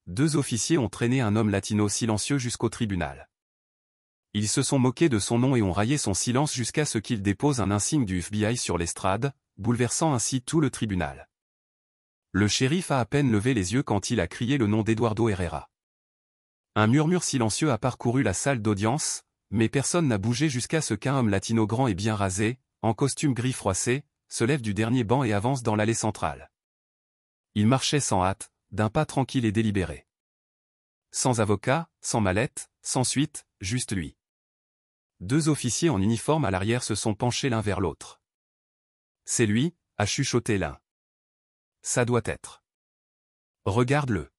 2 officiers ont traîné un homme latino silencieux jusqu'au tribunal. Ils se sont moqués de son nom et ont raillé son silence jusqu'à ce qu'il dépose un insigne du FBI sur l'estrade, bouleversant ainsi tout le tribunal. Le shérif a à peine levé les yeux quand il a crié le nom d'Eduardo Herrera. Un murmure silencieux a parcouru la salle d'audience, mais personne n'a bougé jusqu'à ce qu'un homme latino grand et bien rasé, en costume gris froissé, se lève du dernier banc et avance dans l'allée centrale. Il marchait sans hâte, d'un pas tranquille et délibéré. Sans avocat, sans mallette, sans suite, juste lui. 2 officiers en uniforme à l'arrière se sont penchés l'un vers l'autre. C'est lui, a chuchoté l'un. Ça doit être. Regarde-le.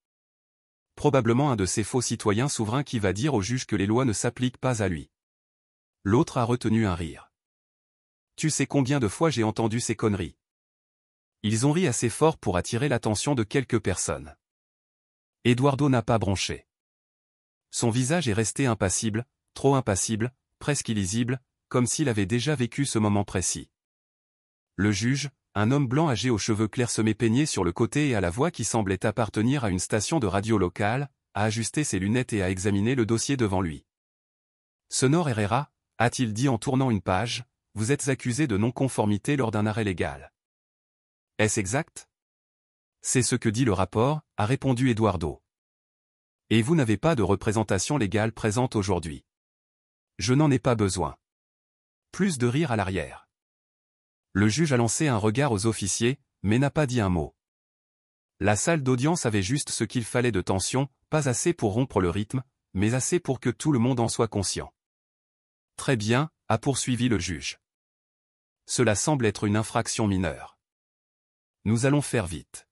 Probablement un de ces faux citoyens souverains qui va dire au juge que les lois ne s'appliquent pas à lui. L'autre a retenu un rire. Tu sais combien de fois j'ai entendu ces conneries. Ils ont ri assez fort pour attirer l'attention de quelques personnes. Eduardo n'a pas bronché. Son visage est resté impassible, trop impassible, presque illisible, comme s'il avait déjà vécu ce moment précis. Le juge, un homme blanc âgé aux cheveux clairsemés peignés sur le côté et à la voix qui semblait appartenir à une station de radio locale, a ajusté ses lunettes et a examiné le dossier devant lui. Sonor Herrera, a-t-il dit en tournant une page, vous êtes accusé de non-conformité lors d'un arrêt légal. Est-ce exact? C'est ce que dit le rapport, a répondu Eduardo. Et vous n'avez pas de représentation légale présente aujourd'hui. Je n'en ai pas besoin. Plus de rire à l'arrière. Le juge a lancé un regard aux officiers, mais n'a pas dit un mot. La salle d'audience avait juste ce qu'il fallait de tension, pas assez pour rompre le rythme, mais assez pour que tout le monde en soit conscient. Très bien, a poursuivi le juge. Cela semble être une infraction mineure. Nous allons faire vite.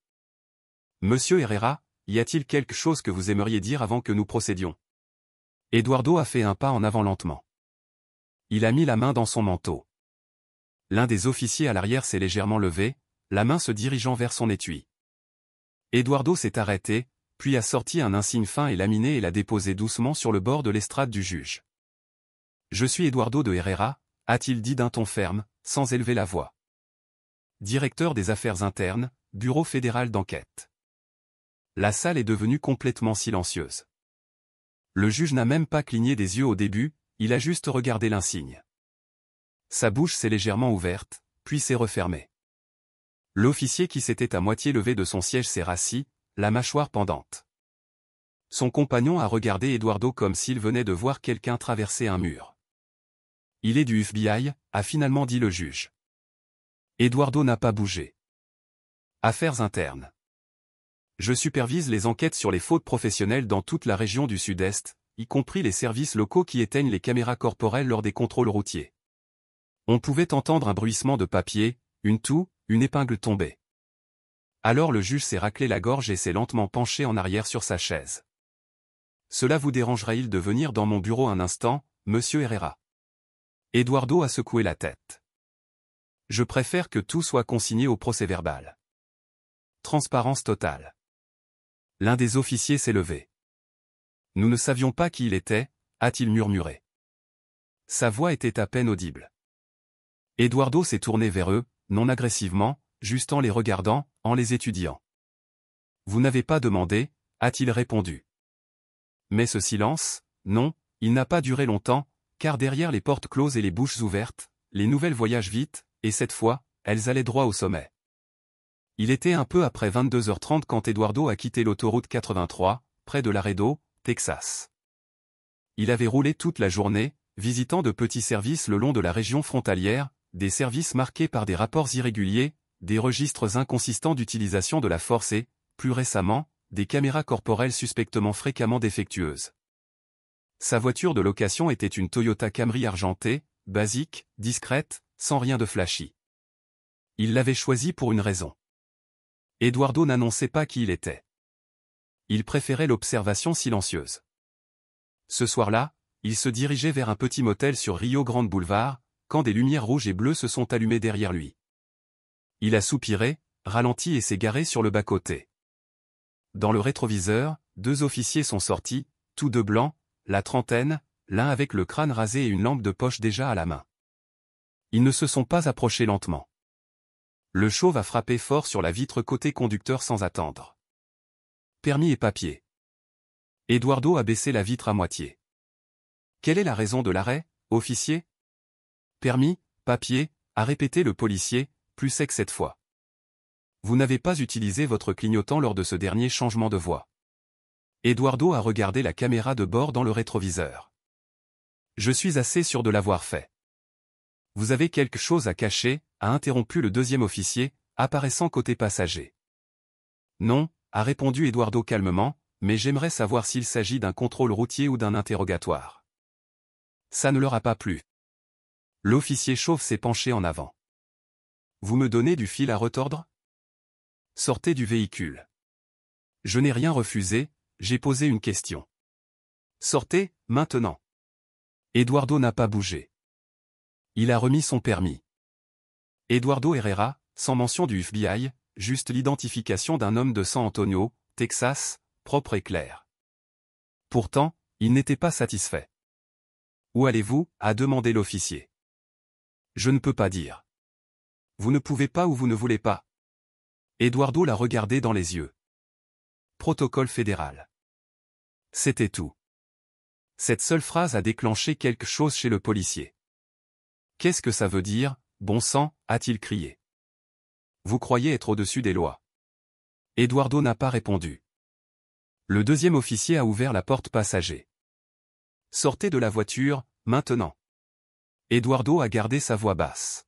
Monsieur Herrera, y a-t-il quelque chose que vous aimeriez dire avant que nous procédions? Eduardo a fait un pas en avant lentement. Il a mis la main dans son manteau. L'un des officiers à l'arrière s'est légèrement levé, la main se dirigeant vers son étui. Eduardo s'est arrêté, puis a sorti un insigne fin et laminé et l'a déposé doucement sur le bord de l'estrade du juge. Je suis Eduardo de Herrera, a-t-il dit d'un ton ferme, sans élever la voix. Directeur des affaires internes, Bureau fédéral d'enquête. La salle est devenue complètement silencieuse. Le juge n'a même pas cligné des yeux au début, il a juste regardé l'insigne. Sa bouche s'est légèrement ouverte, puis s'est refermée. L'officier qui s'était à moitié levé de son siège s'est rassis, la mâchoire pendante. Son compagnon a regardé Eduardo comme s'il venait de voir quelqu'un traverser un mur. Il est du FBI, a finalement dit le juge. Eduardo n'a pas bougé. Affaires internes. Je supervise les enquêtes sur les fautes professionnelles dans toute la région du Sud-Est, y compris les services locaux qui éteignent les caméras corporelles lors des contrôles routiers. On pouvait entendre un bruissement de papier, une toux, une épingle tombée. Alors le juge s'est raclé la gorge et s'est lentement penché en arrière sur sa chaise. Cela vous dérangerait-il de venir dans mon bureau un instant, monsieur Herrera? Eduardo a secoué la tête. Je préfère que tout soit consigné au procès-verbal. Transparence totale. L'un des officiers s'est levé. Nous ne savions pas qui il était, a-t-il murmuré. Sa voix était à peine audible. Eduardo s'est tourné vers eux, non agressivement, juste en les regardant, en les étudiant. Vous n'avez pas demandé, a-t-il répondu. Mais ce silence, non, il n'a pas duré longtemps, car derrière les portes closes et les bouches ouvertes, les nouvelles voyagent vite, et cette fois, elles allaient droit au sommet. Il était un peu après 22h30 quand Eduardo a quitté l'autoroute 83, près de Laredo, Texas. Il avait roulé toute la journée, visitant de petits services le long de la région frontalière, des services marqués par des rapports irréguliers, des registres inconsistants d'utilisation de la force et, plus récemment, des caméras corporelles suspectement fréquemment défectueuses. Sa voiture de location était une Toyota Camry argentée, basique, discrète, sans rien de flashy. Il l'avait choisie pour une raison. Eduardo n'annonçait pas qui il était. Il préférait l'observation silencieuse. Ce soir-là, il se dirigeait vers un petit motel sur Rio Grande Boulevard, quand des lumières rouges et bleues se sont allumées derrière lui. Il a soupiré, ralenti et s'est garé sur le bas-côté. Dans le rétroviseur, 2 officiers sont sortis, tous 2 blancs, la trentaine, l'un avec le crâne rasé et une lampe de poche déjà à la main. Ils ne se sont pas approchés lentement. Le chauve a frappé fort sur la vitre côté conducteur sans attendre. Permis et papier. Eduardo a baissé la vitre à moitié. Quelle est la raison de l'arrêt, officier? Permis, papier, a répété le policier, plus sec cette fois. Vous n'avez pas utilisé votre clignotant lors de ce dernier changement de voie. Eduardo a regardé la caméra de bord dans le rétroviseur. Je suis assez sûr de l'avoir fait. Vous avez quelque chose à cacher, a interrompu le deuxième officier, apparaissant côté passager. Non, a répondu Eduardo calmement, mais j'aimerais savoir s'il s'agit d'un contrôle routier ou d'un interrogatoire. Ça ne leur a pas plu. L'officier chauve s'est penché en avant. Vous me donnez du fil à retordre? Sortez du véhicule. Je n'ai rien refusé, j'ai posé une question. Sortez, maintenant. Eduardo n'a pas bougé. Il a remis son permis. Eduardo Herrera, sans mention du FBI, juste l'identification d'un homme de San Antonio, Texas, propre et clair. Pourtant, il n'était pas satisfait. Où allez-vous? A demandé l'officier. Je ne peux pas dire. Vous ne pouvez pas ou vous ne voulez pas. Eduardo l'a regardé dans les yeux. Protocole fédéral. C'était tout. Cette seule phrase a déclenché quelque chose chez le policier. Qu'est-ce que ça veut dire, bon sang, a-t-il crié. Vous croyez être au-dessus des lois? Eduardo n'a pas répondu. Le deuxième officier a ouvert la porte passager. Sortez de la voiture, maintenant. Eduardo a gardé sa voix basse.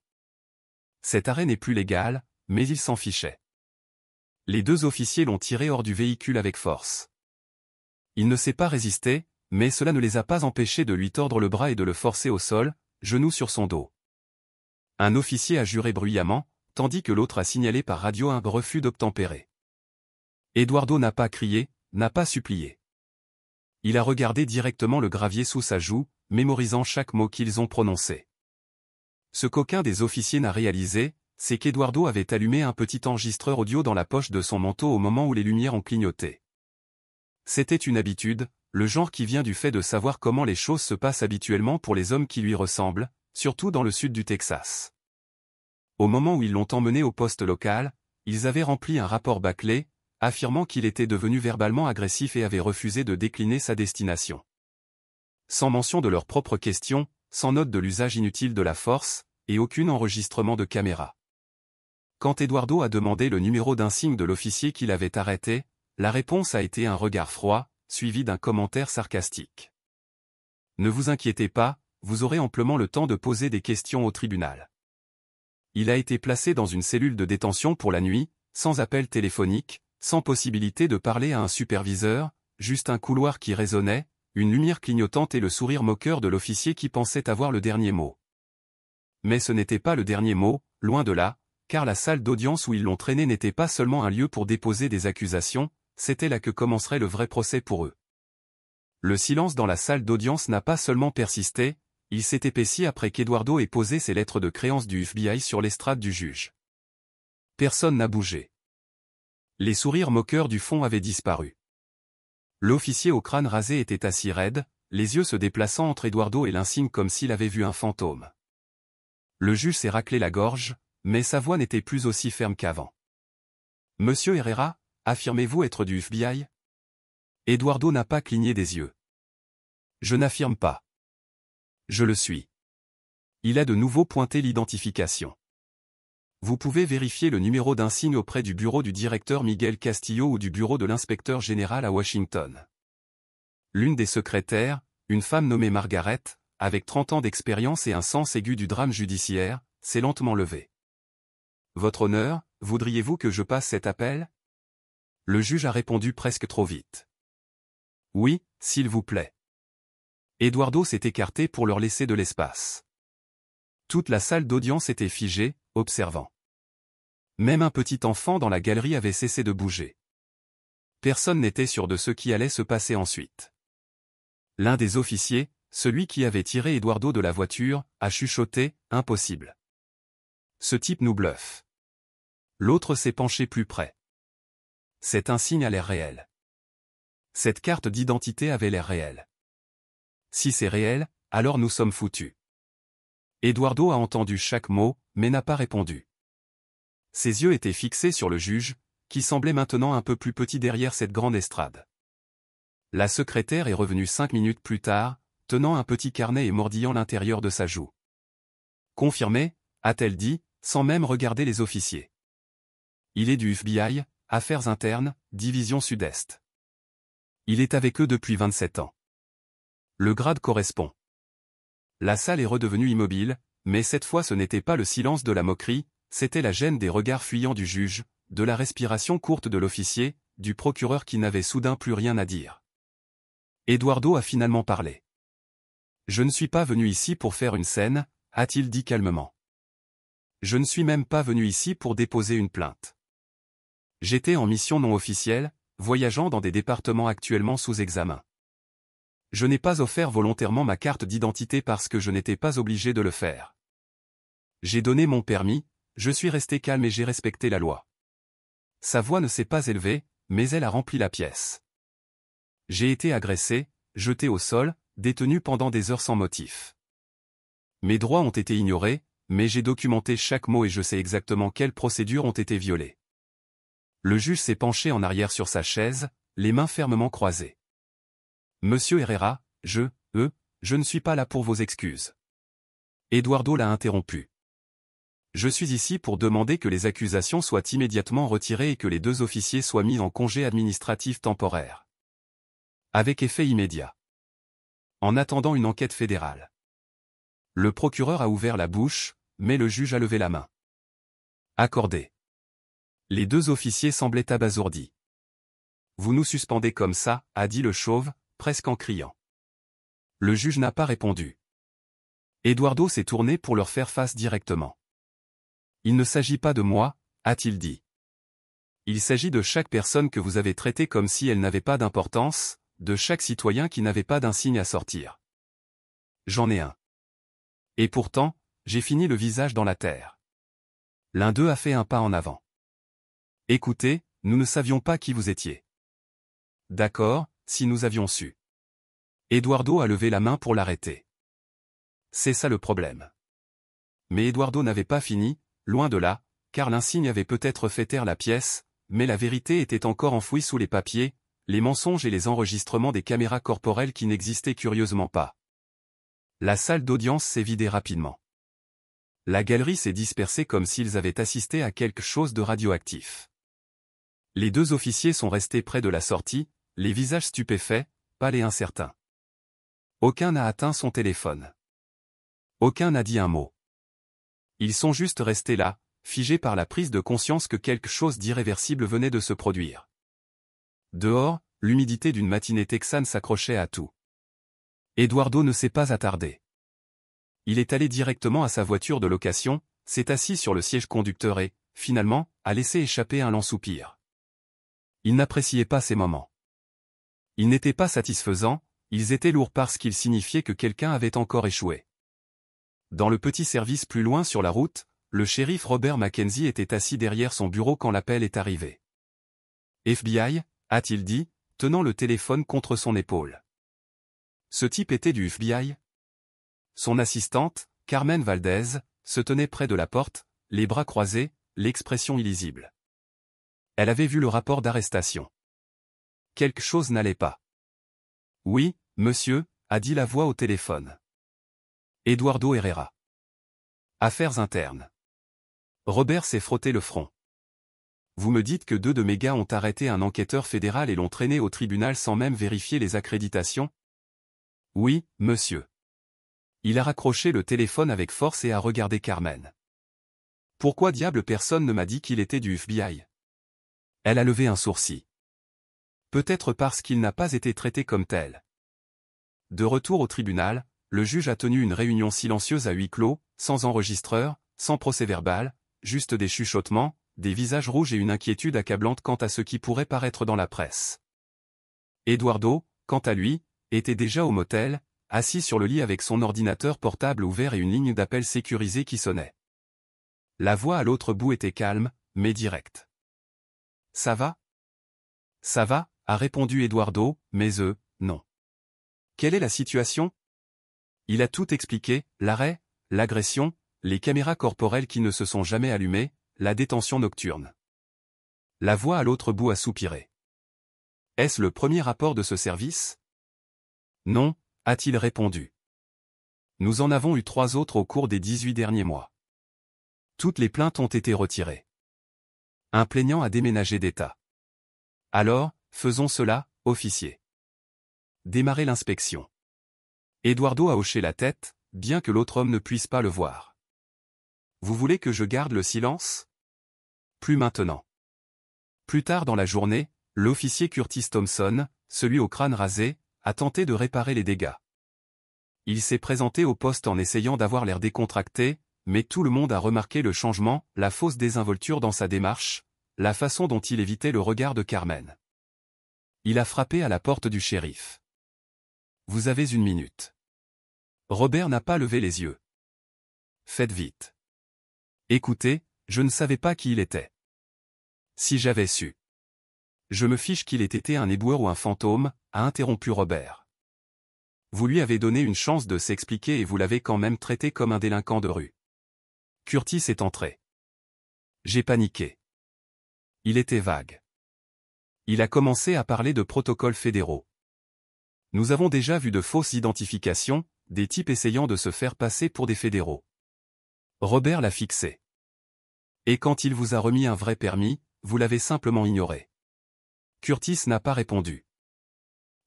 Cet arrêt n'est plus légal, mais il s'en fichait. Les deux officiers l'ont tiré hors du véhicule avec force. Il ne s'est pas résisté, mais cela ne les a pas empêchés de lui tordre le bras et de le forcer au sol, genoux sur son dos. Un officier a juré bruyamment, tandis que l'autre a signalé par radio un refus d'obtempérer. Eduardo n'a pas crié, n'a pas supplié. Il a regardé directement le gravier sous sa joue, mémorisant chaque mot qu'ils ont prononcé. Ce qu'aucun des officiers n'a réalisé, c'est qu'Eduardo avait allumé un petit enregistreur audio dans la poche de son manteau au moment où les lumières ont clignoté. C'était une habitude, le genre qui vient du fait de savoir comment les choses se passent habituellement pour les hommes qui lui ressemblent, surtout dans le sud du Texas. Au moment où ils l'ont emmené au poste local, ils avaient rempli un rapport bâclé, affirmant qu'il était devenu verbalement agressif et avait refusé de décliner sa destination. Sans mention de leurs propres questions, sans note de l'usage inutile de la force, et aucun enregistrement de caméra. Quand Eduardo a demandé le numéro d'insigne de l'officier qui l'avait arrêté, la réponse a été un regard froid, suivi d'un commentaire sarcastique. Ne vous inquiétez pas, vous aurez amplement le temps de poser des questions au tribunal. Il a été placé dans une cellule de détention pour la nuit, sans appel téléphonique, sans possibilité de parler à un superviseur, juste un couloir qui résonnait, une lumière clignotante et le sourire moqueur de l'officier qui pensait avoir le dernier mot. Mais ce n'était pas le dernier mot, loin de là, car la salle d'audience où ils l'ont traîné n'était pas seulement un lieu pour déposer des accusations, c'était là que commencerait le vrai procès pour eux. Le silence dans la salle d'audience n'a pas seulement persisté, il s'est épaissi après qu'Eduardo ait posé ses lettres de créance du FBI sur l'estrade du juge. Personne n'a bougé. Les sourires moqueurs du fond avaient disparu. L'officier au crâne rasé était assis raide, les yeux se déplaçant entre Eduardo et l'insigne comme s'il avait vu un fantôme. Le juge s'est raclé la gorge, mais sa voix n'était plus aussi ferme qu'avant. « Monsieur Herrera, affirmez-vous être du FBI » Eduardo n'a pas cligné des yeux. « Je n'affirme pas. Je le suis. » Il a de nouveau pointé l'identification. Vous pouvez vérifier le numéro d'insigne auprès du bureau du directeur Miguel Castillo ou du bureau de l'inspecteur général à Washington. L'une des secrétaires, une femme nommée Margaret, avec 30 ans d'expérience et un sens aigu du drame judiciaire, s'est lentement levée. Votre honneur, voudriez-vous que je passe cet appel? Le juge a répondu presque trop vite. Oui, s'il vous plaît. Eduardo s'est écarté pour leur laisser de l'espace. Toute la salle d'audience était figée, observant. Même un petit enfant dans la galerie avait cessé de bouger. Personne n'était sûr de ce qui allait se passer ensuite. L'un des officiers, celui qui avait tiré Eduardo de la voiture, a chuchoté « Impossible. Ce type nous bluffe. » L'autre s'est penché plus près. Cet insigne a l'air réel. Cette carte d'identité avait l'air réelle. Si c'est réel, alors nous sommes foutus. Eduardo a entendu chaque mot, mais n'a pas répondu. Ses yeux étaient fixés sur le juge, qui semblait maintenant un peu plus petit derrière cette grande estrade. La secrétaire est revenue 5 minutes plus tard, tenant un petit carnet et mordillant l'intérieur de sa joue. Confirmé, a-t-elle dit, sans même regarder les officiers. Il est du FBI, Affaires internes, Division Sud-Est. Il est avec eux depuis 27 ans. Le grade correspond. La salle est redevenue immobile, mais cette fois ce n'était pas le silence de la moquerie, c'était la gêne des regards fuyants du juge, de la respiration courte de l'officier, du procureur qui n'avait soudain plus rien à dire. Eduardo a finalement parlé. « Je ne suis pas venu ici pour faire une scène », a-t-il dit calmement. « Je ne suis même pas venu ici pour déposer une plainte. J'étais en mission non officielle, voyageant dans des départements actuellement sous examen. Je n'ai pas offert volontairement ma carte d'identité parce que je n'étais pas obligé de le faire. J'ai donné mon permis, je suis resté calme et j'ai respecté la loi. » Sa voix ne s'est pas élevée, mais elle a rempli la pièce. « J'ai été agressé, jeté au sol, détenu pendant des heures sans motif. Mes droits ont été ignorés, mais j'ai documenté chaque mot et je sais exactement quelles procédures ont été violées. » Le juge s'est penché en arrière sur sa chaise, les mains fermement croisées. « Monsieur Herrera, je ne suis pas là pour vos excuses. » Eduardo l'a interrompu. « Je suis ici pour demander que les accusations soient immédiatement retirées et que les 2 officiers soient mis en congé administratif temporaire. Avec effet immédiat. En attendant une enquête fédérale. » Le procureur a ouvert la bouche, mais le juge a levé la main. « Accordé. » Les 2 officiers semblaient abasourdis. « Vous nous suspendez comme ça », a dit le chauve, presque en criant. Le juge n'a pas répondu. Eduardo s'est tourné pour leur faire face directement. « Il ne s'agit pas de moi », a-t-il dit. « Il s'agit de chaque personne que vous avez traitée comme si elle n'avait pas d'importance, de chaque citoyen qui n'avait pas d'insigne à sortir. J'en ai un. Et pourtant, j'ai fini le visage dans la terre. » L'un d'eux a fait un pas en avant. « Écoutez, nous ne savions pas qui vous étiez. » « D'accord, si nous avions su. » Eduardo a levé la main pour l'arrêter. « C'est ça le problème. » Mais Eduardo n'avait pas fini, loin de là, car l'insigne avait peut-être fait taire la pièce, mais la vérité était encore enfouie sous les papiers, les mensonges et les enregistrements des caméras corporelles qui n'existaient curieusement pas. La salle d'audience s'est vidée rapidement. La galerie s'est dispersée comme s'ils avaient assisté à quelque chose de radioactif. Les 2 officiers sont restés près de la sortie, les visages stupéfaits, pâles et incertains. Aucun n'a atteint son téléphone. Aucun n'a dit un mot. Ils sont juste restés là, figés par la prise de conscience que quelque chose d'irréversible venait de se produire. Dehors, l'humidité d'une matinée texane s'accrochait à tout. Eduardo ne s'est pas attardé. Il est allé directement à sa voiture de location, s'est assis sur le siège conducteur et, finalement, a laissé échapper un lent soupir. Il n'appréciait pas ces moments. Ils n'étaient pas satisfaisants, ils étaient lourds parce qu'ils signifiaient que quelqu'un avait encore échoué. Dans le petit service plus loin sur la route, le shérif Robert Mackenzie était assis derrière son bureau quand l'appel est arrivé. « FBI » a-t-il dit, tenant le téléphone contre son épaule. Ce type était du FBI. Son assistante, Carmen Valdez, se tenait près de la porte, les bras croisés, l'expression illisible. Elle avait vu le rapport d'arrestation. Quelque chose n'allait pas. « Oui, monsieur », a dit la voix au téléphone. Eduardo Herrera. Affaires internes. Robert s'est frotté le front. Vous me dites que 2 de mes gars ont arrêté un enquêteur fédéral et l'ont traîné au tribunal sans même vérifier les accréditations? Oui, monsieur. Il a raccroché le téléphone avec force et a regardé Carmen. Pourquoi diable personne ne m'a dit qu'il était du FBI? Elle a levé un sourcil. Peut-être parce qu'il n'a pas été traité comme tel. De retour au tribunal, le juge a tenu une réunion silencieuse à huis clos, sans enregistreur, sans procès-verbal, juste des chuchotements, des visages rouges et une inquiétude accablante quant à ce qui pourrait paraître dans la presse. Eduardo, quant à lui, était déjà au motel, assis sur le lit avec son ordinateur portable ouvert et une ligne d'appel sécurisée qui sonnait. La voix à l'autre bout était calme, mais directe. « Ça va ? » « Ça va », a répondu Eduardo, mais non. « Quelle est la situation ?» Il a tout expliqué, l'arrêt, l'agression, les caméras corporelles qui ne se sont jamais allumées, la détention nocturne. La voix à l'autre bout a soupiré. Est-ce le premier rapport de ce service? Non, a-t-il répondu. Nous en avons eu 3 autres au cours des 18 derniers mois. Toutes les plaintes ont été retirées. Un plaignant a déménagé d'État. Alors, faisons cela, officier. Démarrez l'inspection. Eduardo a hoché la tête, bien que l'autre homme ne puisse pas le voir. Vous voulez que je garde le silence? Plus maintenant. Plus tard dans la journée, l'officier Curtis Thompson, celui au crâne rasé, a tenté de réparer les dégâts. Il s'est présenté au poste en essayant d'avoir l'air décontracté, mais tout le monde a remarqué le changement, la fausse désinvolture dans sa démarche, la façon dont il évitait le regard de Carmen. Il a frappé à la porte du shérif. Vous avez 1 minute. Robert n'a pas levé les yeux. Faites vite. Écoutez, je ne savais pas qui il était. Si j'avais su. Je me fiche qu'il ait été un éboueur ou un fantôme, a interrompu Robert. Vous lui avez donné une chance de s'expliquer et vous l'avez quand même traité comme un délinquant de rue. Curtis est entré. J'ai paniqué. Il était vague. Il a commencé à parler de protocoles fédéraux. Nous avons déjà vu de fausses identifications, des types essayant de se faire passer pour des fédéraux. Robert l'a fixé. Et quand il vous a remis un vrai permis, vous l'avez simplement ignoré. Curtis n'a pas répondu.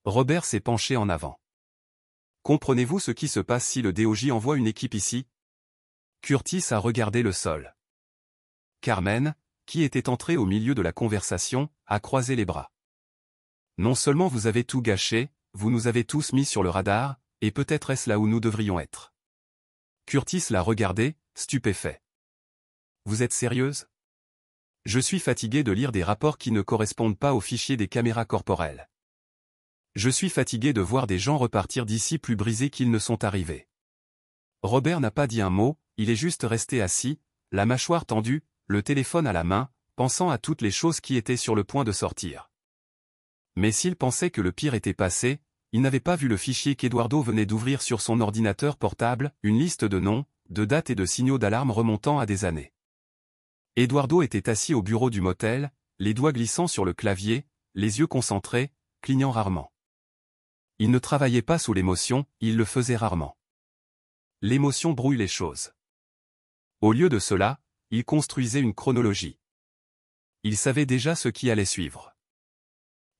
Robert s'est penché en avant. Comprenez-vous ce qui se passe si le DOJ envoie une équipe ici? Curtis a regardé le sol. Carmen, qui était entrée au milieu de la conversation, a croisé les bras. Non seulement vous avez tout gâché, vous nous avez tous mis sur le radar, et peut-être est-ce là où nous devrions être. Curtis l'a regardé, stupéfait. Vous êtes sérieuse? Je suis fatigué de lire des rapports qui ne correspondent pas aux fichiers des caméras corporelles. Je suis fatigué de voir des gens repartir d'ici plus brisés qu'ils ne sont arrivés. Robert n'a pas dit un mot, il est juste resté assis, la mâchoire tendue, le téléphone à la main, pensant à toutes les choses qui étaient sur le point de sortir. Mais s'il pensait que le pire était passé, il n'avait pas vu le fichier qu'Eduardo venait d'ouvrir sur son ordinateur portable, une liste de noms, de dates et de signaux d'alarme remontant à des années. Eduardo était assis au bureau du motel, les doigts glissant sur le clavier, les yeux concentrés, clignant rarement. Il ne travaillait pas sous l'émotion, il le faisait rarement. L'émotion brouille les choses. Au lieu de cela, il construisait une chronologie. Il savait déjà ce qui allait suivre.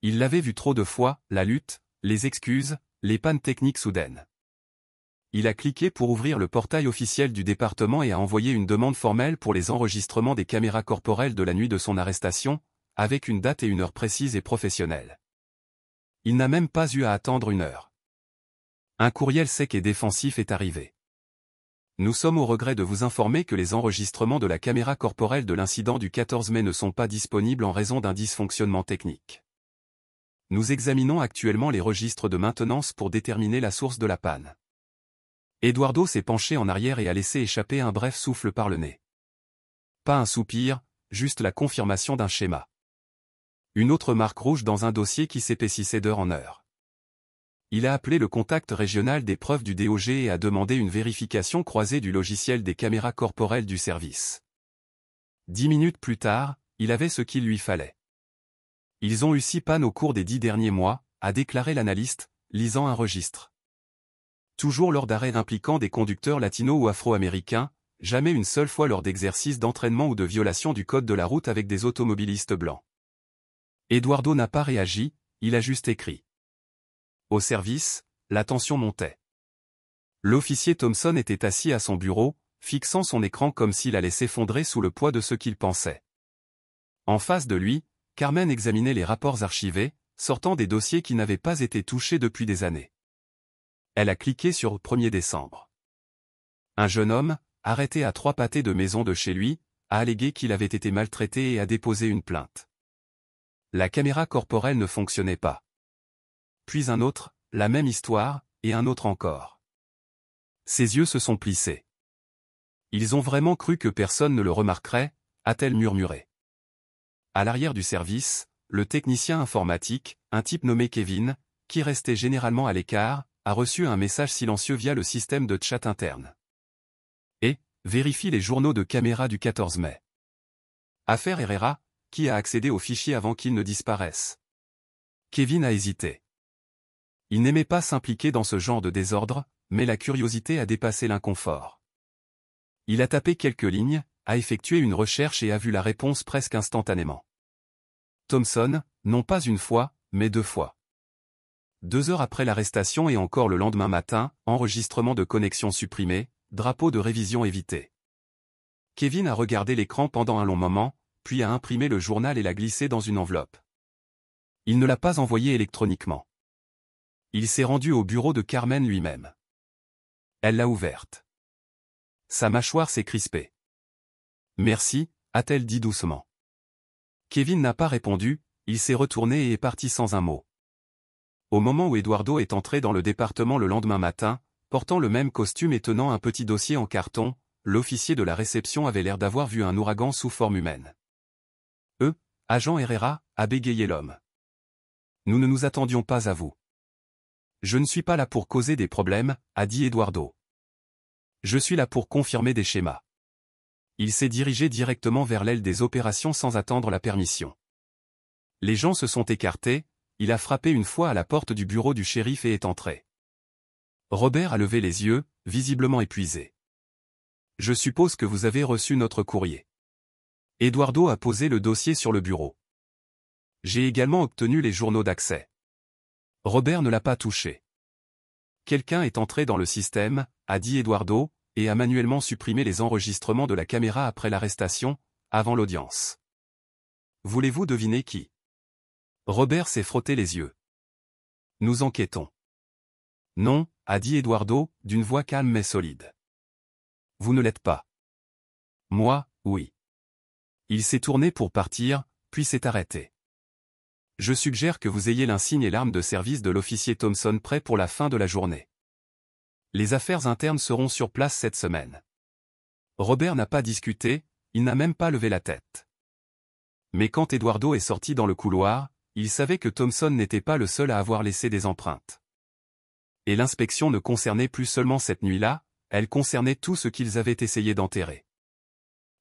Il l'avait vu trop de fois, la lutte, les excuses, les pannes techniques soudaines. Il a cliqué pour ouvrir le portail officiel du département et a envoyé une demande formelle pour les enregistrements des caméras corporelles de la nuit de son arrestation, avec une date et une heure précises et professionnelles. Il n'a même pas eu à attendre 1 heure. Un courriel sec et défensif est arrivé. Nous sommes au regret de vous informer que les enregistrements de la caméra corporelle de l'incident du 14 mai ne sont pas disponibles en raison d'un dysfonctionnement technique. Nous examinons actuellement les registres de maintenance pour déterminer la source de la panne. Eduardo s'est penché en arrière et a laissé échapper un bref souffle par le nez. Pas un soupir, juste la confirmation d'un schéma. Une autre marque rouge dans un dossier qui s'épaississait d'heure en heure. Il a appelé le contact régional des preuves du DOJ et a demandé une vérification croisée du logiciel des caméras corporelles du service. 10 minutes plus tard, il avait ce qu'il lui fallait. Ils ont eu 6 pannes au cours des 10 derniers mois, a déclaré l'analyste, lisant un registre. Toujours lors d'arrêts impliquant des conducteurs latinos ou afro-américains, jamais une seule fois lors d'exercices d'entraînement ou de violation du code de la route avec des automobilistes blancs. Eduardo n'a pas réagi, il a juste écrit. Au service, la tension montait. L'officier Thompson était assis à son bureau, fixant son écran comme s'il allait s'effondrer sous le poids de ce qu'il pensait. En face de lui, Carmen examinait les rapports archivés, sortant des dossiers qui n'avaient pas été touchés depuis des années. Elle a cliqué sur le 1er décembre. Un jeune homme, arrêté à 3 pâtés de maison de chez lui, a allégué qu'il avait été maltraité et a déposé une plainte. La caméra corporelle ne fonctionnait pas. Puis un autre, la même histoire, et un autre encore. Ses yeux se sont plissés. Ils ont vraiment cru que personne ne le remarquerait, a-t-elle murmuré. À l'arrière du service, le technicien informatique, un type nommé Kevin, qui restait généralement à l'écart, a reçu un message silencieux via le système de chat interne. Et, vérifie les journaux de caméra du 14 mai. Affaire Herrera, qui a accédé aux fichiers avant qu'ils ne disparaissent. Kevin a hésité. Il n'aimait pas s'impliquer dans ce genre de désordre, mais la curiosité a dépassé l'inconfort. Il a tapé quelques lignes, a effectué une recherche et a vu la réponse presque instantanément. Thompson, non pas une fois, mais 2 fois. 2 heures après l'arrestation et encore le lendemain matin, enregistrement de connexion supprimé, drapeau de révision évité. Kevin a regardé l'écran pendant un long moment, puis a imprimé le journal et l'a glissé dans une enveloppe. Il ne l'a pas envoyé électroniquement. Il s'est rendu au bureau de Carmen lui-même. Elle l'a ouverte. Sa mâchoire s'est crispée. « Merci », a-t-elle dit doucement. Kevin n'a pas répondu, il s'est retourné et est parti sans un mot. Au moment où Eduardo est entré dans le département le lendemain matin, portant le même costume et tenant un petit dossier en carton, l'officier de la réception avait l'air d'avoir vu un ouragan sous forme humaine. « Agent Herrera », a bégayé l'homme. « Nous ne nous attendions pas à vous. »« Je ne suis pas là pour causer des problèmes », a dit Eduardo. « Je suis là pour confirmer des schémas. » Il s'est dirigé directement vers l'aile des opérations sans attendre la permission. Les gens se sont écartés, il a frappé une fois à la porte du bureau du shérif et est entré. Robert a levé les yeux, visiblement épuisé. « Je suppose que vous avez reçu notre courrier. » Eduardo a posé le dossier sur le bureau. « J'ai également obtenu les journaux d'accès. » Robert ne l'a pas touché. « Quelqu'un est entré dans le système, » a dit Eduardo, et a manuellement supprimé les enregistrements de la caméra après l'arrestation, avant l'audience. « Voulez-vous deviner qui ?» Robert s'est frotté les yeux. « Nous enquêtons. »« Non », a dit Eduardo, d'une voix calme mais solide. « Vous ne l'êtes pas. »« Moi, oui. » Il s'est tourné pour partir, puis s'est arrêté. « Je suggère que vous ayez l'insigne et l'arme de service de l'officier Thompson prêt pour la fin de la journée. Les affaires internes seront sur place cette semaine. » Robert n'a pas discuté, il n'a même pas levé la tête. Mais quand Eduardo est sorti dans le couloir, il savait que Thompson n'était pas le seul à avoir laissé des empreintes. Et l'inspection ne concernait plus seulement cette nuit-là, elle concernait tout ce qu'ils avaient essayé d'enterrer.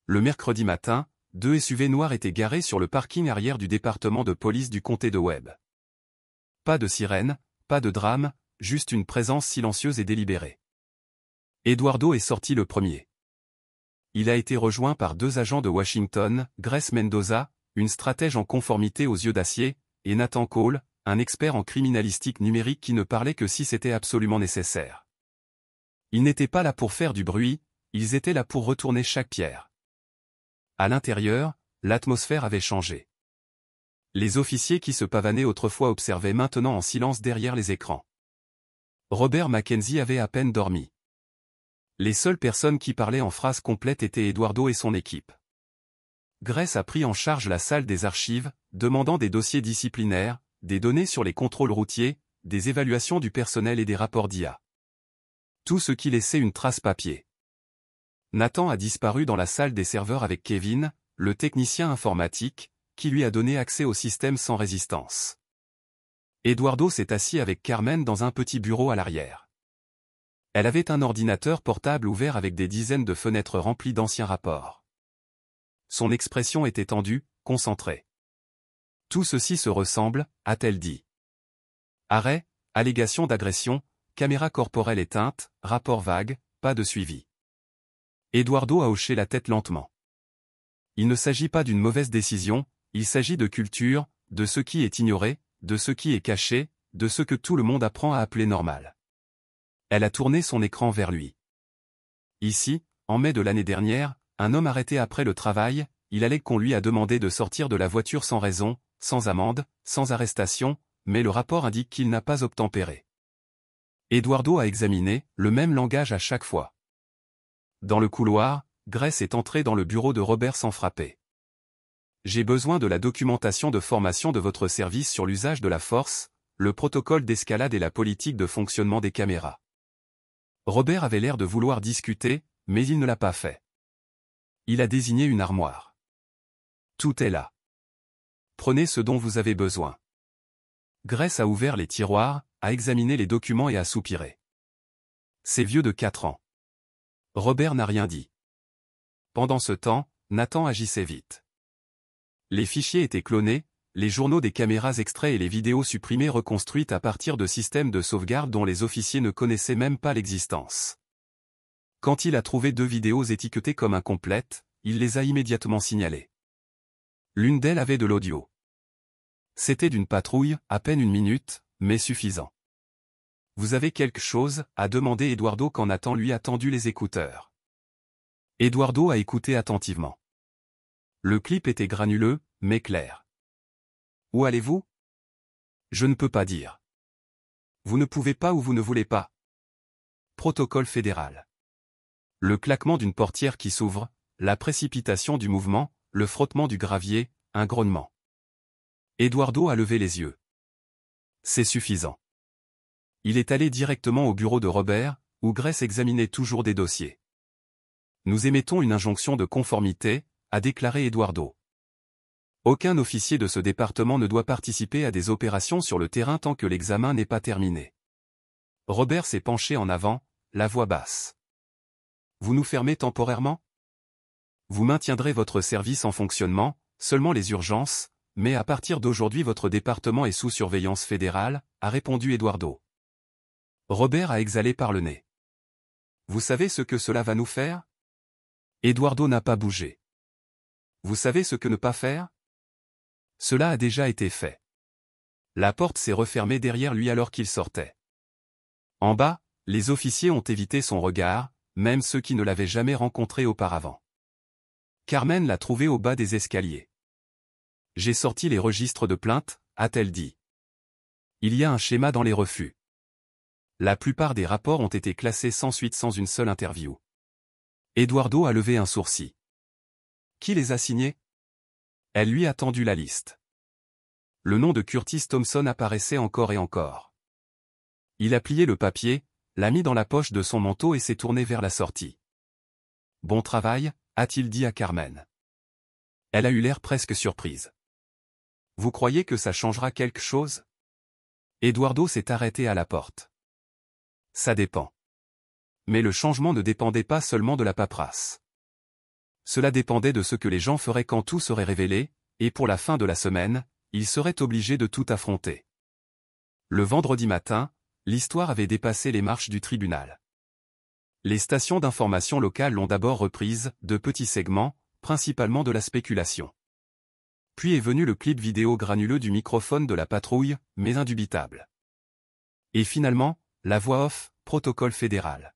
Le mercredi matin, 2 SUV noirs étaient garés sur le parking arrière du département de police du comté de Webb. Pas de sirène, pas de drame, juste une présence silencieuse et délibérée. Eduardo est sorti le premier. Il a été rejoint par 2 agents de Washington, Grace Mendoza, une stratège en conformité aux yeux d'acier, et Nathan Cole, un expert en criminalistique numérique qui ne parlait que si c'était absolument nécessaire. Ils n'étaient pas là pour faire du bruit, ils étaient là pour retourner chaque pierre. À l'intérieur, l'atmosphère avait changé. Les officiers qui se pavanaient autrefois observaient maintenant en silence derrière les écrans. Robert Mackenzie avait à peine dormi. Les seules personnes qui parlaient en phrases complètes étaient Eduardo et son équipe. Grace a pris en charge la salle des archives, demandant des dossiers disciplinaires, des données sur les contrôles routiers, des évaluations du personnel et des rapports d'IA. Tout ce qui laissait une trace papier. Nathan a disparu dans la salle des serveurs avec Kevin, le technicien informatique, qui lui a donné accès au système sans résistance. Eduardo s'est assis avec Carmen dans un petit bureau à l'arrière. Elle avait un ordinateur portable ouvert avec des dizaines de fenêtres remplies d'anciens rapports. Son expression était tendue, concentrée. « Tout ceci se ressemble », a-t-elle dit. Arrêt, allégation d'agression, caméra corporelle éteinte, rapport vague, pas de suivi. Eduardo a hoché la tête lentement. Il ne s'agit pas d'une mauvaise décision, il s'agit de culture, de ce qui est ignoré, de ce qui est caché, de ce que tout le monde apprend à appeler normal. Elle a tourné son écran vers lui. Ici, en mai de l'année dernière, un homme arrêté après le travail, il allait qu'on lui a demandé de sortir de la voiture sans raison, sans amende, sans arrestation, mais le rapport indique qu'il n'a pas obtempéré. Eduardo a examiné, le même langage à chaque fois. Dans le couloir, Grace est entrée dans le bureau de Robert sans frapper. « J'ai besoin de la documentation de formation de votre service sur l'usage de la force, le protocole d'escalade et la politique de fonctionnement des caméras. » Robert avait l'air de vouloir discuter, mais il ne l'a pas fait. Il a désigné une armoire. « Tout est là. Prenez ce dont vous avez besoin. » Grace a ouvert les tiroirs, a examiné les documents et a soupiré. « C'est vieux de 4 ans. » Robert n'a rien dit. Pendant ce temps, Nathan agissait vite. Les fichiers étaient clonés, les journaux des caméras extraits et les vidéos supprimées reconstruites à partir de systèmes de sauvegarde dont les officiers ne connaissaient même pas l'existence. Quand il a trouvé 2 vidéos étiquetées comme incomplètes, il les a immédiatement signalées. L'une d'elles avait de l'audio. C'était d'une patrouille, à peine 1 minute, mais suffisant. Vous avez quelque chose, a demandé Eduardo quand Nathan lui a tendu les écouteurs. Eduardo a écouté attentivement. Le clip était granuleux, mais clair. Où allez-vous? Je ne peux pas dire. Vous ne pouvez pas ou vous ne voulez pas. Protocole fédéral. Le claquement d'une portière qui s'ouvre, la précipitation du mouvement, le frottement du gravier, un grognement. Eduardo a levé les yeux. C'est suffisant. Il est allé directement au bureau de Robert, où Grace examinait toujours des dossiers. Nous émettons une injonction de conformité, a déclaré Eduardo. Aucun officier de ce département ne doit participer à des opérations sur le terrain tant que l'examen n'est pas terminé. Robert s'est penché en avant, la voix basse. Vous nous fermez temporairement? Vous maintiendrez votre service en fonctionnement, seulement les urgences, mais à partir d'aujourd'hui votre département est sous surveillance fédérale, a répondu Eduardo. Robert a exhalé par le nez. Vous savez ce que cela va nous faire? Eduardo n'a pas bougé. Vous savez ce que ne pas faire? Cela a déjà été fait. La porte s'est refermée derrière lui alors qu'il sortait. En bas, les officiers ont évité son regard, même ceux qui ne l'avaient jamais rencontré auparavant. Carmen l'a trouvé au bas des escaliers. J'ai sorti les registres de plainte, a-t-elle dit. Il y a un schéma dans les refus. La plupart des rapports ont été classés sans suite sans une seule interview. Eduardo a levé un sourcil. Qui les a signés? Elle lui a tendu la liste. Le nom de Curtis Thompson apparaissait encore et encore. Il a plié le papier, l'a mis dans la poche de son manteau et s'est tourné vers la sortie. Bon travail, a-t-il dit à Carmen. Elle a eu l'air presque surprise. Vous croyez que ça changera quelque chose? Eduardo s'est arrêté à la porte. Ça dépend. Mais le changement ne dépendait pas seulement de la paperasse. Cela dépendait de ce que les gens feraient quand tout serait révélé, et pour la fin de la semaine, ils seraient obligés de tout affronter. Le vendredi matin, l'histoire avait dépassé les marches du tribunal. Les stations d'information locales l'ont d'abord reprise, de petits segments, principalement de la spéculation. Puis est venu le clip vidéo granuleux du microphone de la patrouille, mais indubitable. Et finalement, la voix off, protocole fédéral.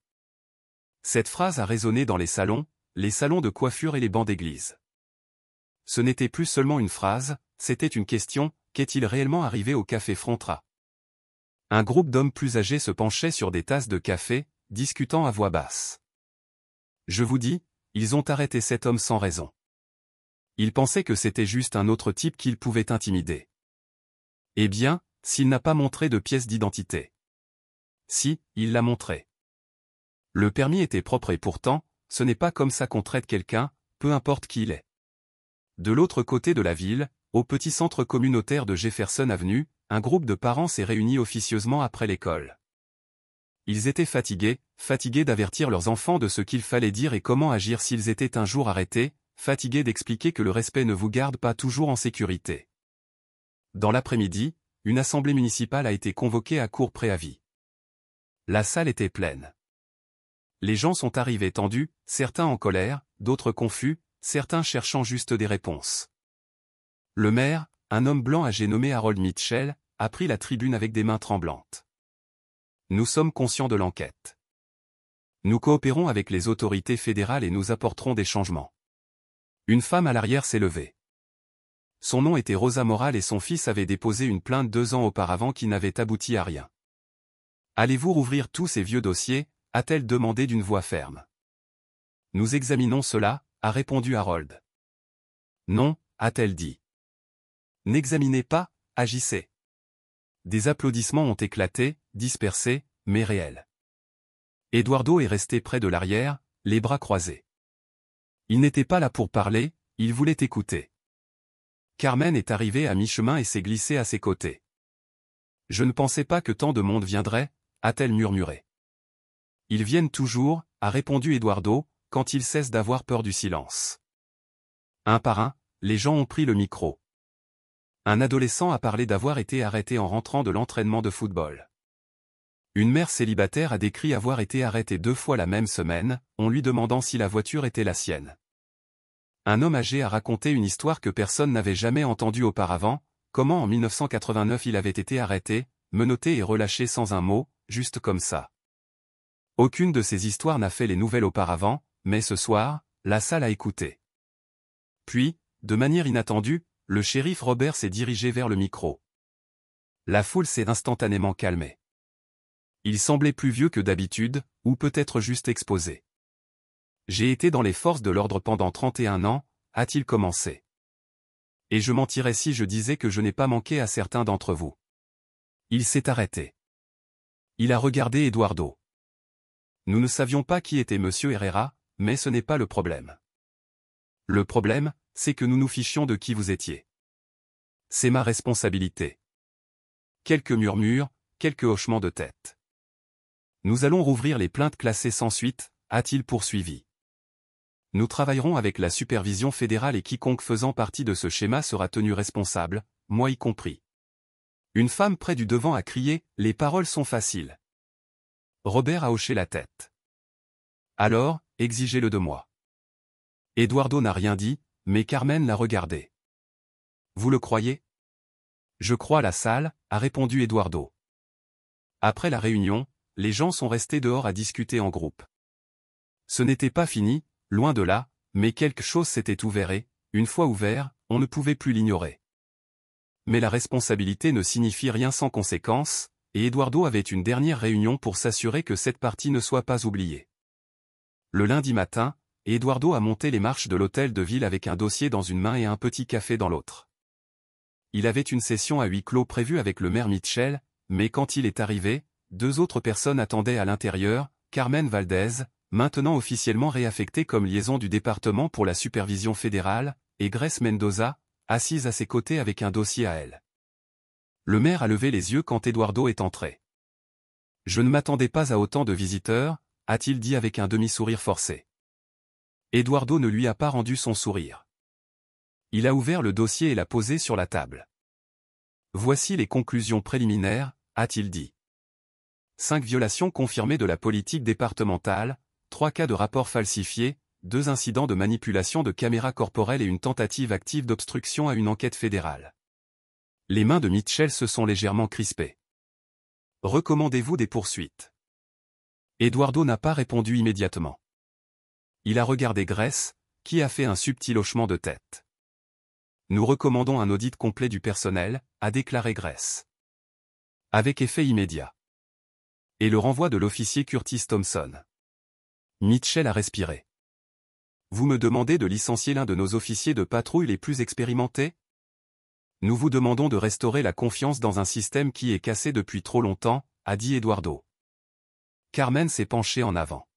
Cette phrase a résonné dans les salons de coiffure et les bancs d'église. Ce n'était plus seulement une phrase, c'était une question, qu'est-il réellement arrivé au café Frontra? Un groupe d'hommes plus âgés se penchait sur des tasses de café, discutant à voix basse. Je vous dis, ils ont arrêté cet homme sans raison. Ils pensaient que c'était juste un autre type qu'ils pouvaient intimider. Eh bien, s'il n'a pas montré de pièce d'identité. Si, il l'a montré. Le permis était propre et pourtant, ce n'est pas comme ça qu'on traite quelqu'un, peu importe qui il est. De l'autre côté de la ville, au petit centre communautaire de Jefferson Avenue, un groupe de parents s'est réuni officieusement après l'école. Ils étaient fatigués d'avertir leurs enfants de ce qu'il fallait dire et comment agir s'ils étaient un jour arrêtés, fatigués d'expliquer que le respect ne vous garde pas toujours en sécurité. Dans l'après-midi, une assemblée municipale a été convoquée à court préavis. La salle était pleine. Les gens sont arrivés tendus, certains en colère, d'autres confus, certains cherchant juste des réponses. Le maire, un homme blanc âgé nommé Harold Mitchell, a pris la tribune avec des mains tremblantes. Nous sommes conscients de l'enquête. Nous coopérons avec les autorités fédérales et nous apporterons des changements. Une femme à l'arrière s'est levée. Son nom était Rosa Moral et son fils avait déposé une plainte 2 ans auparavant qui n'avait abouti à rien. Allez-vous rouvrir tous ces vieux dossiers? A-t-elle demandé d'une voix ferme. Nous examinons cela, a répondu Harold. Non, a-t-elle dit. N'examinez pas, agissez. Des applaudissements ont éclaté, dispersés, mais réels. Eduardo est resté près de l'arrière, les bras croisés. Il n'était pas là pour parler, il voulait écouter. Carmen est arrivée à mi-chemin et s'est glissée à ses côtés. Je ne pensais pas que tant de monde viendrait, a-t-elle murmuré. Ils viennent toujours, a répondu Eduardo, quand ils cessent d'avoir peur du silence. Un par un, les gens ont pris le micro. Un adolescent a parlé d'avoir été arrêté en rentrant de l'entraînement de football. Une mère célibataire a décrit avoir été arrêtée 2 fois la même semaine, en lui demandant si la voiture était la sienne. Un homme âgé a raconté une histoire que personne n'avait jamais entendue auparavant, comment en 1989 il avait été arrêté, menotté et relâché sans un mot, juste comme ça. Aucune de ces histoires n'a fait les nouvelles auparavant, mais ce soir, la salle a écouté. Puis, de manière inattendue, le shérif Robert s'est dirigé vers le micro. La foule s'est instantanément calmée. Il semblait plus vieux que d'habitude, ou peut-être juste exposé. J'ai été dans les forces de l'ordre pendant 31 ans, a-t-il commencé. Et je mentirais si je disais que je n'ai pas manqué à certains d'entre vous. Il s'est arrêté. Il a regardé Eduardo. Nous ne savions pas qui était Monsieur Herrera, mais ce n'est pas le problème. Le problème, c'est que nous nous fichions de qui vous étiez. C'est ma responsabilité. Quelques murmures, quelques hochements de tête. Nous allons rouvrir les plaintes classées sans suite, a-t-il poursuivi. Nous travaillerons avec la supervision fédérale et quiconque faisant partie de ce schéma sera tenu responsable, moi y compris. Une femme près du devant a crié « Les paroles sont faciles ». Robert a hoché la tête. Alors, exigez-le de moi. Eduardo n'a rien dit, mais Carmen l'a regardé. Vous le croyez? Je crois la salle, a répondu Eduardo. Après la réunion, les gens sont restés dehors à discuter en groupe. Ce n'était pas fini, loin de là, mais quelque chose s'était ouvert et, une fois ouvert, on ne pouvait plus l'ignorer. Mais la responsabilité ne signifie rien sans conséquence, et Eduardo avait une dernière réunion pour s'assurer que cette partie ne soit pas oubliée. Le lundi matin, Eduardo a monté les marches de l'hôtel de ville avec un dossier dans une main et un petit café dans l'autre. Il avait une session à huis clos prévue avec le maire Mitchell, mais quand il est arrivé, 2 autres personnes attendaient à l'intérieur, Carmen Valdez, maintenant officiellement réaffectée comme liaison du département pour la supervision fédérale, et Grace Mendoza, assise à ses côtés avec un dossier à elle. Le maire a levé les yeux quand Eduardo est entré. « Je ne m'attendais pas à autant de visiteurs », a-t-il dit avec un demi-sourire forcé. Eduardo ne lui a pas rendu son sourire. Il a ouvert le dossier et l'a posé sur la table. « Voici les conclusions préliminaires », a-t-il dit. 5 violations confirmées de la politique départementale, 3 cas de rapports falsifiés, 2 incidents de manipulation de caméras corporelles et une tentative active d'obstruction à une enquête fédérale. Les mains de Mitchell se sont légèrement crispées. Recommandez-vous des poursuites? Eduardo n'a pas répondu immédiatement. Il a regardé Grace, qui a fait un subtil hochement de tête. Nous recommandons un audit complet du personnel, a déclaré Grace. Avec effet immédiat. Et le renvoi de l'officier Curtis Thompson. Mitchell a respiré. Vous me demandez de licencier l'un de nos officiers de patrouille les plus expérimentés? Nous vous demandons de restaurer la confiance dans un système qui est cassé depuis trop longtemps, a dit Eduardo. Carmen s'est penchée en avant.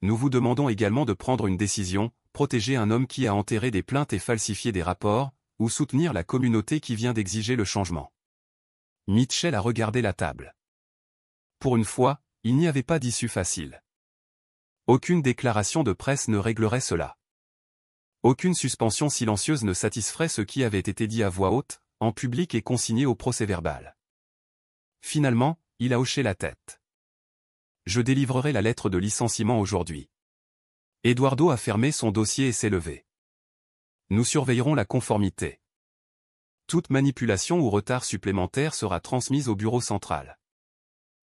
Nous vous demandons également de prendre une décision, protéger un homme qui a enterré des plaintes et falsifié des rapports, ou soutenir la communauté qui vient d'exiger le changement. Mitchell a regardé la table. Pour une fois, il n'y avait pas d'issue facile. Aucune déclaration de presse ne réglerait cela. Aucune suspension silencieuse ne satisferait ce qui avait été dit à voix haute, en public et consigné au procès-verbal. Finalement, il a hoché la tête. Je délivrerai la lettre de licenciement aujourd'hui. Eduardo a fermé son dossier et s'est levé. Nous surveillerons la conformité. Toute manipulation ou retard supplémentaire sera transmise au bureau central.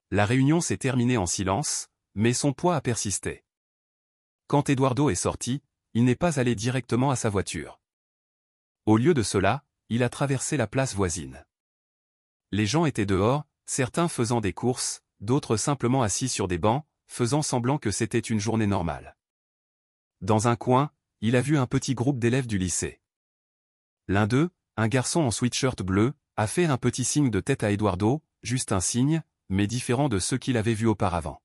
La réunion s'est terminée en silence, mais son poids a persisté. Quand Eduardo est sorti, il n'est pas allé directement à sa voiture. Au lieu de cela, il a traversé la place voisine. Les gens étaient dehors, certains faisant des courses, d'autres simplement assis sur des bancs, faisant semblant que c'était une journée normale. Dans un coin, il a vu un petit groupe d'élèves du lycée. L'un d'eux, un garçon en sweatshirt bleu, a fait un petit signe de tête à Eduardo, juste un signe, mais différent de ceux qu'il avait vus auparavant.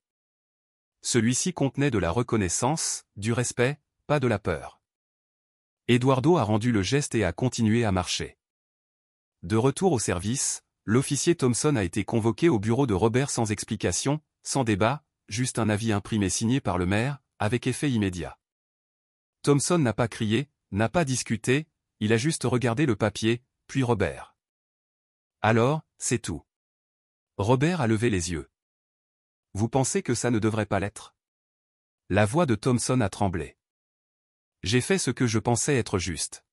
Celui-ci contenait de la reconnaissance, du respect, pas de la peur. Eduardo a rendu le geste et a continué à marcher. De retour au service, l'officier Thompson a été convoqué au bureau de Robert sans explication, sans débat, juste un avis imprimé signé par le maire, avec effet immédiat. Thompson n'a pas crié, n'a pas discuté, il a juste regardé le papier, puis Robert. Alors, c'est tout. Robert a levé les yeux. Vous pensez que ça ne devrait pas l'être? La voix de Thomson a tremblé. J'ai fait ce que je pensais être juste.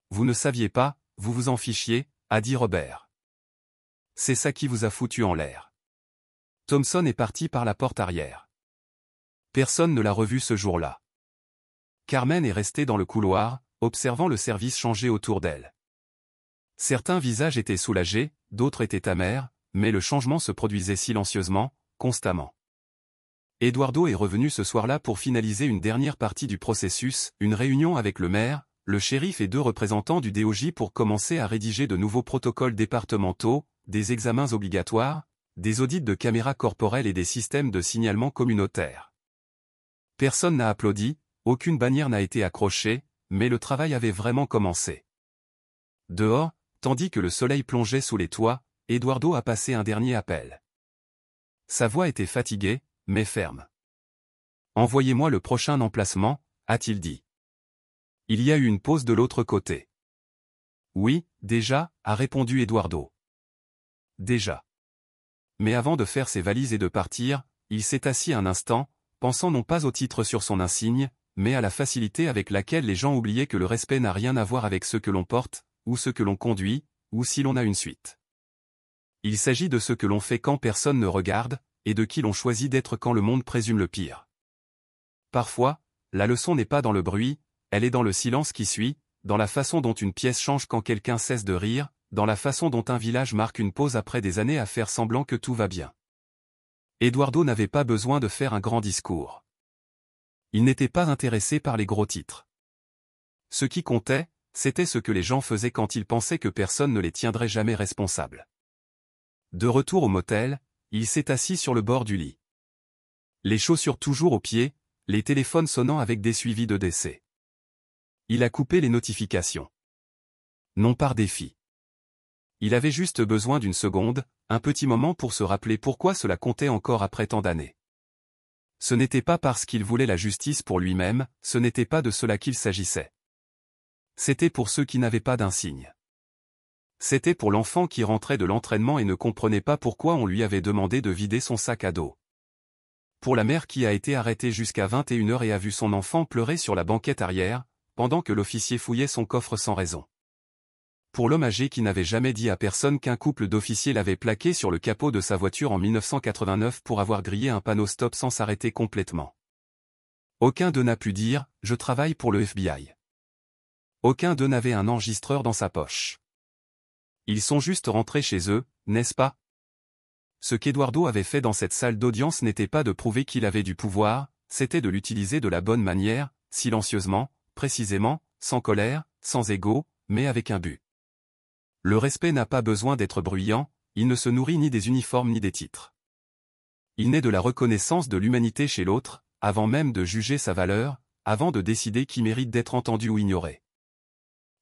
Vous ne saviez pas, vous vous en fichiez, a dit Robert. C'est ça qui vous a foutu en l'air. Thomson est parti par la porte arrière. Personne ne l'a revu ce jour-là. Carmen est restée dans le couloir, observant le service changer autour d'elle. Certains visages étaient soulagés, d'autres étaient amers, mais le changement se produisait silencieusement, constamment. Eduardo est revenu ce soir-là pour finaliser une dernière partie du processus, une réunion avec le maire, le shérif et 2 représentants du DOJ pour commencer à rédiger de nouveaux protocoles départementaux, des examens obligatoires, des audits de caméras corporelles et des systèmes de signalement communautaire. Personne n'a applaudi, aucune bannière n'a été accrochée, mais le travail avait vraiment commencé. Dehors, tandis que le soleil plongeait sous les toits, Eduardo a passé un dernier appel. Sa voix était fatiguée, mais ferme. « Envoyez-moi le prochain emplacement », a-t-il dit. Il y a eu une pause de l'autre côté. « Oui, déjà », a répondu Eduardo. « Déjà. » Mais avant de faire ses valises et de partir, il s'est assis un instant, pensant non pas au titre sur son insigne, mais à la facilité avec laquelle les gens oubliaient que le respect n'a rien à voir avec ce que l'on porte, ou ce que l'on conduit, ou si l'on a une suite. Il s'agit de ce que l'on fait quand personne ne regarde, et de qui l'on choisit d'être quand le monde présume le pire. Parfois, la leçon n'est pas dans le bruit, elle est dans le silence qui suit, dans la façon dont une pièce change quand quelqu'un cesse de rire, dans la façon dont un village marque une pause après des années à faire semblant que tout va bien. Eduardo n'avait pas besoin de faire un grand discours. Il n'était pas intéressé par les gros titres. Ce qui comptait, c'était ce que les gens faisaient quand ils pensaient que personne ne les tiendrait jamais responsables. De retour au motel, il s'est assis sur le bord du lit. Les chaussures toujours aux pieds, les téléphones sonnant avec des suivis de décès. Il a coupé les notifications. Non par défi. Il avait juste besoin d'une seconde, un petit moment pour se rappeler pourquoi cela comptait encore après tant d'années. Ce n'était pas parce qu'il voulait la justice pour lui-même, ce n'était pas de cela qu'il s'agissait. C'était pour ceux qui n'avaient pas d'insigne. C'était pour l'enfant qui rentrait de l'entraînement et ne comprenait pas pourquoi on lui avait demandé de vider son sac à dos. Pour la mère qui a été arrêtée jusqu'à 21h et a vu son enfant pleurer sur la banquette arrière, pendant que l'officier fouillait son coffre sans raison. Pour l'homme âgé qui n'avait jamais dit à personne qu'un couple d'officiers l'avait plaqué sur le capot de sa voiture en 1989 pour avoir grillé un panneau stop sans s'arrêter complètement. Aucun d'eux n'a pu dire « Je travaille pour le FBI ». Aucun d'eux n'avait un enregistreur dans sa poche. Ils sont juste rentrés chez eux, n'est-ce pas? Ce qu'Eduardo avait fait dans cette salle d'audience n'était pas de prouver qu'il avait du pouvoir, c'était de l'utiliser de la bonne manière, silencieusement, précisément, sans colère, sans ego, mais avec un but. Le respect n'a pas besoin d'être bruyant, il ne se nourrit ni des uniformes ni des titres. Il naît de la reconnaissance de l'humanité chez l'autre, avant même de juger sa valeur, avant de décider qui mérite d'être entendu ou ignoré.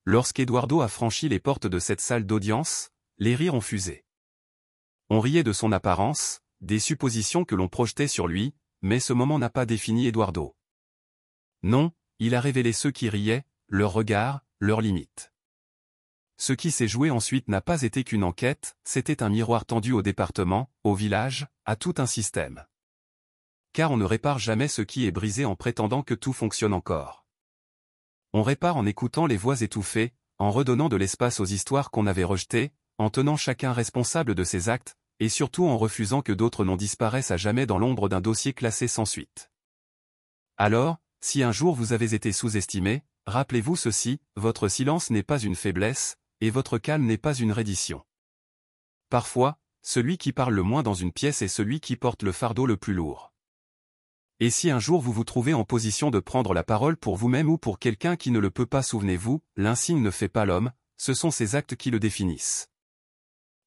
Lorsqu'Eduardo a franchi les portes de cette salle d'audience, les rires ont fusé. On riait de son apparence, des suppositions que l'on projetait sur lui, mais ce moment n'a pas défini Eduardo. Non, il a révélé ceux qui riaient, leurs regards, leurs limites. Ce qui s'est joué ensuite n'a pas été qu'une enquête, c'était un miroir tendu au département, au village, à tout un système. Car on ne répare jamais ce qui est brisé en prétendant que tout fonctionne encore. On répare en écoutant les voix étouffées, en redonnant de l'espace aux histoires qu'on avait rejetées, en tenant chacun responsable de ses actes, et surtout en refusant que d'autres noms disparaissent à jamais dans l'ombre d'un dossier classé sans suite. Alors, si un jour vous avez été sous-estimé, rappelez-vous ceci, votre silence n'est pas une faiblesse, et votre calme n'est pas une reddition. Parfois, celui qui parle le moins dans une pièce est celui qui porte le fardeau le plus lourd. Et si un jour vous vous trouvez en position de prendre la parole pour vous-même ou pour quelqu'un qui ne le peut pas, souvenez-vous, l'insigne ne fait pas l'homme, ce sont ses actes qui le définissent.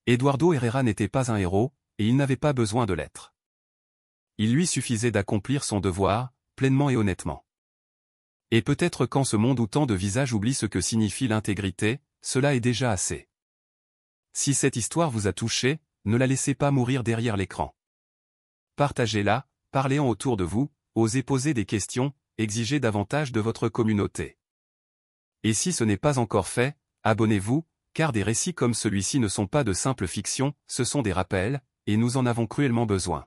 Eduardo Herrera n'était pas un héros, et il n'avait pas besoin de l'être. Il lui suffisait d'accomplir son devoir, pleinement et honnêtement. Et peut-être quand ce monde où tant de visages oublient ce que signifie l'intégrité, cela est déjà assez. Si cette histoire vous a touché, ne la laissez pas mourir derrière l'écran. Partagez-la, parlez-en autour de vous, osez poser des questions, exigez davantage de votre communauté. Et si ce n'est pas encore fait, abonnez-vous, car des récits comme celui-ci ne sont pas de simples fictions, ce sont des rappels, et nous en avons cruellement besoin.